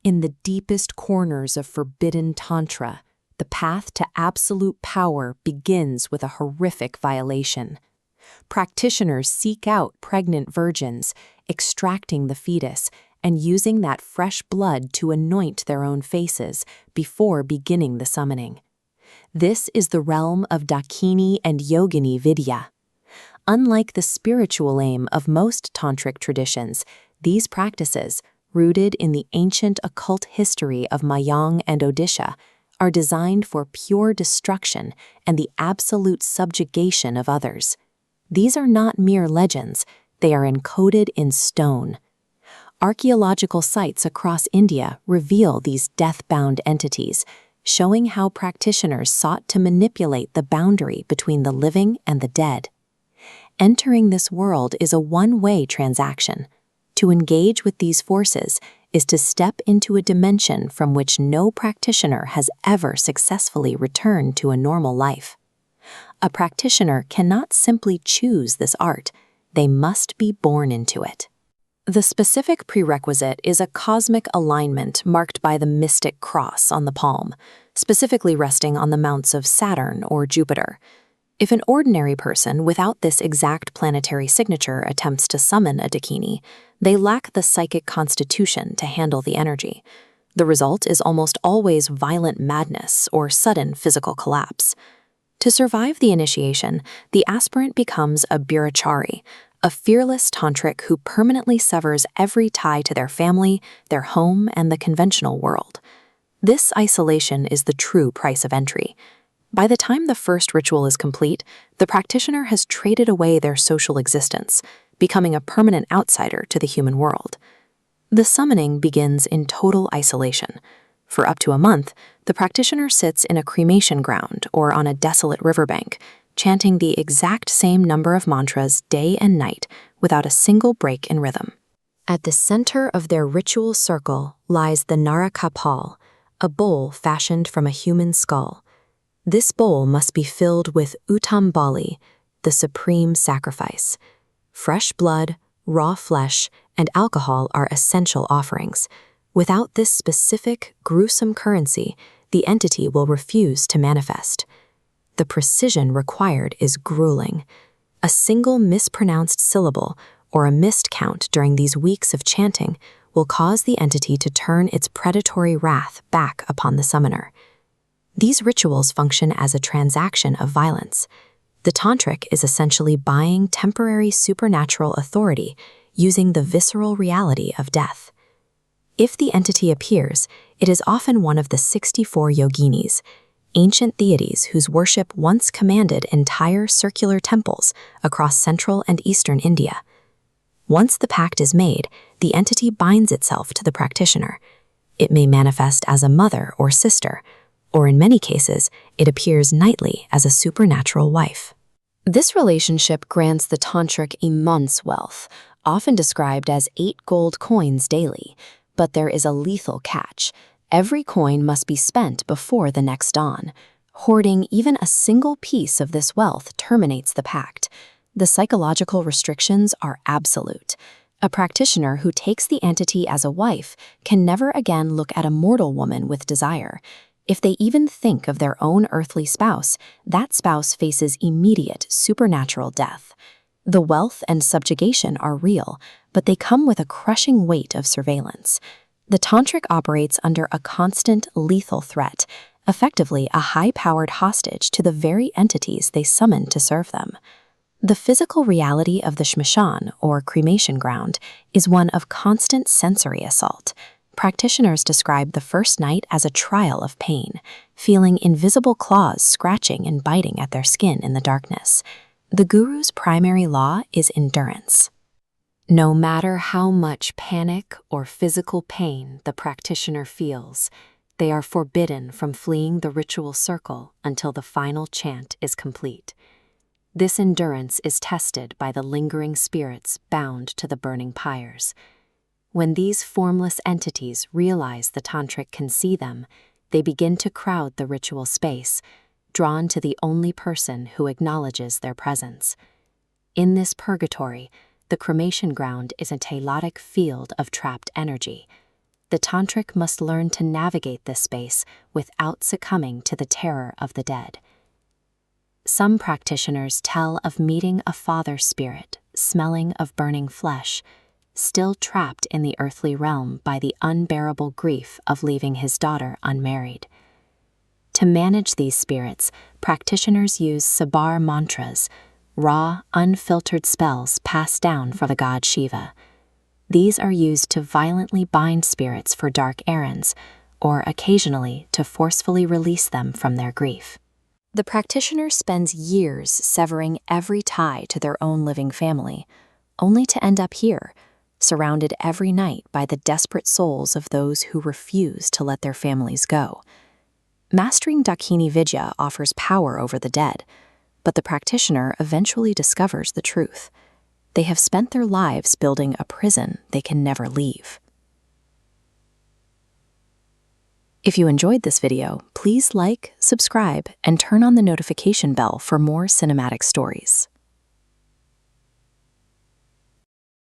In the deepest corners of forbidden Tantra, the path to absolute power begins with a horrific violation. Practitioners seek out pregnant virgins, extracting the fetus, and using that fresh blood to anoint their own faces before beginning the summoning. This is the realm of Dakini and Yogini Vidya. Unlike the spiritual aim of most Tantric traditions, these practices, rooted in the ancient occult history of Mayang and Odisha, are designed for pure destruction and the absolute subjugation of others. These are not mere legends, they are encoded in stone. Archaeological sites across India reveal these death-bound entities, showing how practitioners sought to manipulate the boundary between the living and the dead. Entering this world is a one-way transaction. To engage with these forces is to step into a dimension from which no practitioner has ever successfully returned to a normal life. A practitioner cannot simply choose this art, they must be born into it. The specific prerequisite is a cosmic alignment marked by the mystic cross on the palm, specifically resting on the mounts of Saturn or Jupiter. If an ordinary person without this exact planetary signature attempts to summon a Dakini, they lack the psychic constitution to handle the energy. The result is almost always violent madness or sudden physical collapse. To survive the initiation, the aspirant becomes a Burachari, a fearless tantric who permanently severs every tie to their family, their home, and the conventional world. This isolation is the true price of entry. By the time the first ritual is complete, the practitioner has traded away their social existence, becoming a permanent outsider to the human world. The summoning begins in total isolation. For up to a month, the practitioner sits in a cremation ground or on a desolate riverbank, chanting the exact same number of mantras day and night without a single break in rhythm. At the center of their ritual circle lies the Narakapal, a bowl fashioned from a human skull. This bowl must be filled with Utambali, the supreme sacrifice. Fresh blood, raw flesh, and alcohol are essential offerings. Without this specific, gruesome currency, the entity will refuse to manifest. The precision required is grueling. A single mispronounced syllable or a missed count during these weeks of chanting will cause the entity to turn its predatory wrath back upon the summoner. These rituals function as a transaction of violence. The Tantric is essentially buying temporary supernatural authority using the visceral reality of death. If the entity appears, it is often one of the 64 Yoginis, ancient deities whose worship once commanded entire circular temples across central and eastern India. Once the pact is made, the entity binds itself to the practitioner. It may manifest as a mother or sister, or in many cases, it appears nightly as a supernatural wife. This relationship grants the Tantric immense wealth, often described as 8 gold coins daily, but there is a lethal catch. Every coin must be spent before the next dawn. Hoarding even a single piece of this wealth terminates the pact. The psychological restrictions are absolute. A practitioner who takes the entity as a wife can never again look at a mortal woman with desire. If they even think of their own earthly spouse, that spouse faces immediate supernatural death. The wealth and subjugation are real, but they come with a crushing weight of surveillance. The Tantric operates under a constant, lethal threat, effectively a high-powered hostage to the very entities they summon to serve them. The physical reality of the shmashan, or cremation ground, is one of constant sensory assault. Practitioners describe the first night as a trial of pain, feeling invisible claws scratching and biting at their skin in the darkness. The guru's primary law is endurance. No matter how much panic or physical pain the practitioner feels, they are forbidden from fleeing the ritual circle until the final chant is complete. This endurance is tested by the lingering spirits bound to the burning pyres. When these formless entities realize the Tantric can see them, they begin to crowd the ritual space, drawn to the only person who acknowledges their presence. In this purgatory, the cremation ground is a teilotic field of trapped energy. The Tantric must learn to navigate this space without succumbing to the terror of the dead. Some practitioners tell of meeting a father spirit, smelling of burning flesh, still trapped in the earthly realm by the unbearable grief of leaving his daughter unmarried. To manage these spirits, practitioners use sabar mantras, raw, unfiltered spells passed down from the god Shiva. These are used to violently bind spirits for dark errands, or occasionally to forcefully release them from their grief. The practitioner spends years severing every tie to their own living family, only to end up here, surrounded every night by the desperate souls of those who refuse to let their families go. Mastering Dakini Vidya offers power over the dead, but the practitioner eventually discovers the truth. They have spent their lives building a prison they can never leave. If you enjoyed this video, please like, subscribe, and turn on the notification bell for more cinematic stories.